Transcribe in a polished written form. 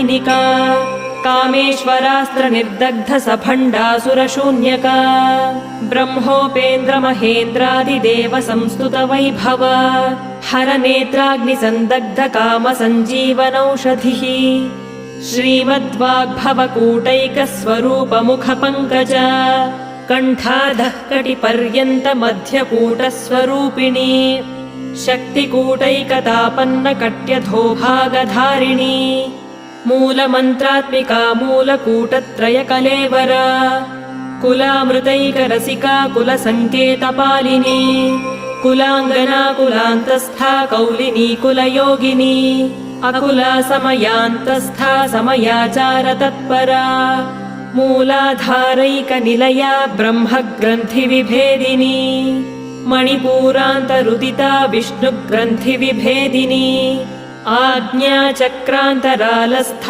सैनिका कामेश्वरास्त्र निर्दग्ध सभण्डासुरशून्यका ब्रह्मोपेन्द्र महेन्द्रादिदेव संस्तुत वैभव हर नेत्राग्निसन्दग्ध काम सञ्जीवनौषधिः श्रीमद्वाग्भवकूटैकस्वरूप मुखपङ्कज कण्ठाधः कटिपर्यन्त मध्यकूटस्वरूपिणी शक्तिकूटैकतापन्न कट्यधोभागधारिणी मूलमन्त्रात्मिका मूलकूटत्रयकलेवरा कुलामृतैकरसिका कुलसङ्केतपालिनी कुलाङ्गना कुलान्तस्था कौलिनी कुलयोगिनी अकुला समयान्तस्था समयाचार तत्परा मूलाधारैकनिलया ब्रह्मग्रन्थिविभेदिनी मणिपूरान्तरुदिता विष्णुग्रन्थिविभेदिनी आज्ञाचक्रान्तरालस्था